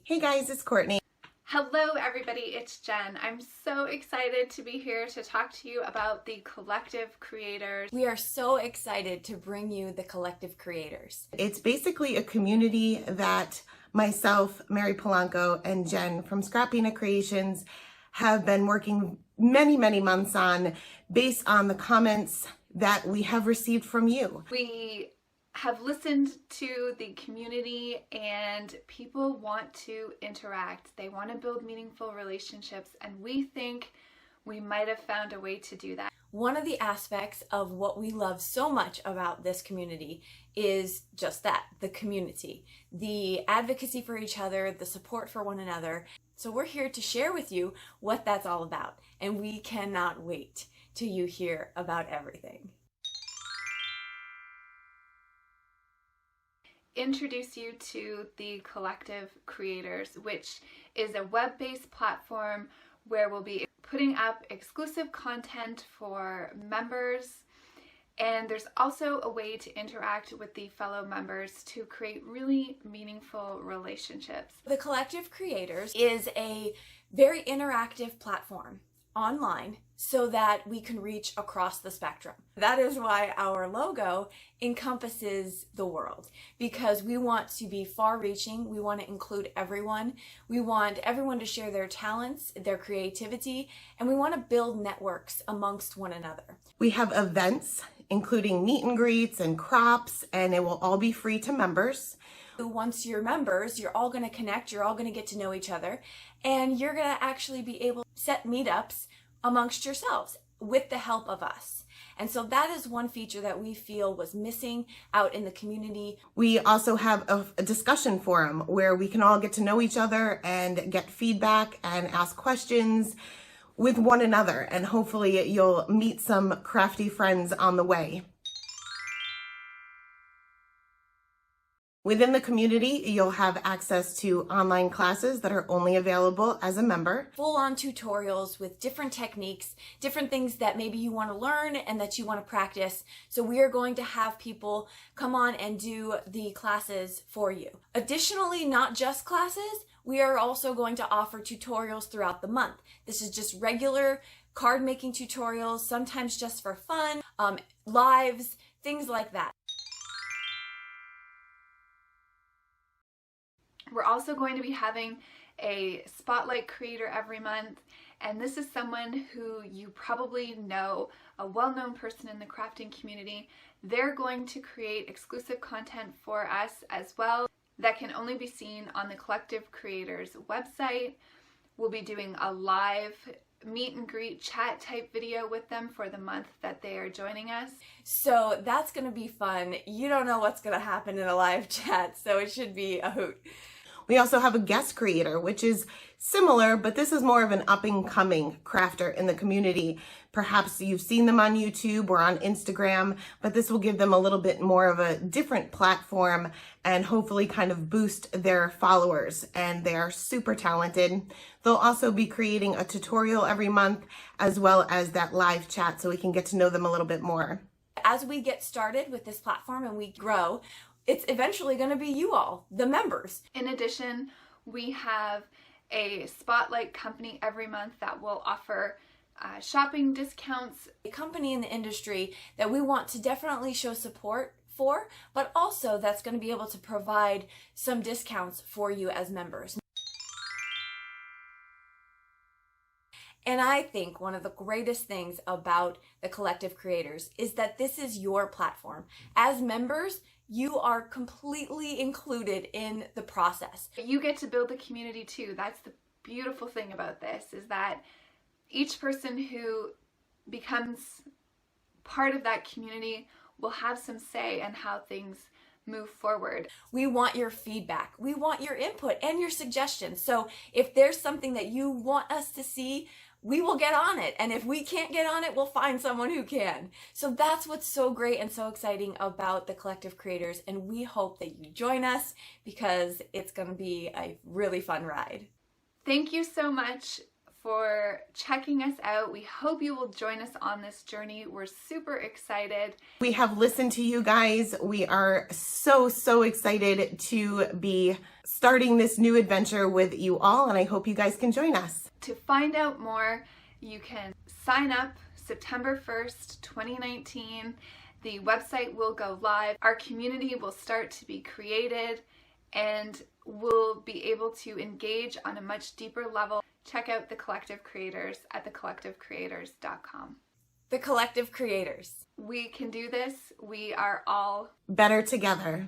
Hey guys, it's Courtney. Hello everybody, it's Jen. I'm so excited to be here to talk to you about the Collective Creators. We are so excited to bring you the Collective Creators. It's basically a community that myself, Mary Polanco, and Jen from Scrapbena Creations have been working many months on based on the comments that we have received from you. We have listened to the community and people want to interact. They want to build meaningful relationships, and we think we might have found a way to do that. One of the aspects of what we love so much about this community is just that, the community, the advocacy for each other, the support for one another. So we're here to share with you what that's all about, and we cannot wait till you hear about everything. Introduce you to the Collective Creators, which is a web-based platform where we'll be putting up exclusive content for members, and there's also a way to interact with the fellow members to create really meaningful relationships. The Collective Creators is a very interactive platform online so that we can reach across the spectrum. That is why our logo encompasses the world, because we want to be far-reaching. We want to include everyone. We want everyone to share their talents, their creativity, and we want to build networks amongst one another. We have events including meet and greets and crops, and it will all be free to members. Once you're members, you're all going to connect, you're all going to get to know each other, and you're going to actually be able to set meetups amongst yourselves with the help of us. And so that is one feature that we feel was missing out in the community. We also have a discussion forum where we can all get to know each other and get feedback and ask questions with one another, and hopefully you'll meet some crafty friends on the way. Within the community, you'll have access to online classes that are only available as a member. Full-on tutorials with different techniques, different things that maybe you want to learn and that you want to practice. So we are going to have people come on and do the classes for you. Additionally, not just classes, we are also going to offer tutorials throughout the month. This is just regular card making tutorials, sometimes just for fun, lives, things like that. We're also going to be having a spotlight creator every month, and this is someone who you probably know, a well-known person in the crafting community. They're going to create exclusive content for us as well that can only be seen on the Collective Creators website. We'll be doing a live meet and greet chat type video with them for the month that they are joining us. So that's going to be fun. You don't know what's going to happen in a live chat, so it should be a hoot. We also have a guest creator, which is similar, but this is more of an up-and-coming crafter in the community. Perhaps you've seen them on YouTube or on Instagram, but this will give them a little bit more of a different platform and hopefully kind of boost their followers. And they are super talented. They'll also be creating a tutorial every month as well as that live chat so we can get to know them a little bit more. As we get started with this platform and we grow, it's eventually going to be you all, the members. In addition, we have a spotlight company every month that will offer shopping discounts. A company in the industry that we want to definitely show support for, but also that's going to be able to provide some discounts for you as members. And I think one of the greatest things about the Collective Creators is that this is your platform. As members, you are completely included in the process. You get to build the community too. That's the beautiful thing about this, is that each person who becomes part of that community will have some say in how things move forward. We want your feedback. We want your input and your suggestions. So if there's something that you want us to see, we will get on it. And if we can't get on it, we'll find someone who can. So that's what's so great and so exciting about the Collective Creators. And we hope that you join us because it's going to be a really fun ride. Thank you so much for checking us out. We hope you will join us on this journey. We're super excited. We have listened to you guys. We are so excited to be starting this new adventure with you all, and I hope you guys can join us. To find out more, you can sign up September 1st, 2019. The website will go live. Our community will start to be created, and we'll be able to engage on a much deeper level. Check out The Collective Creators at thecollectivecreators.com. The Collective Creators. We can do this. We are all better together.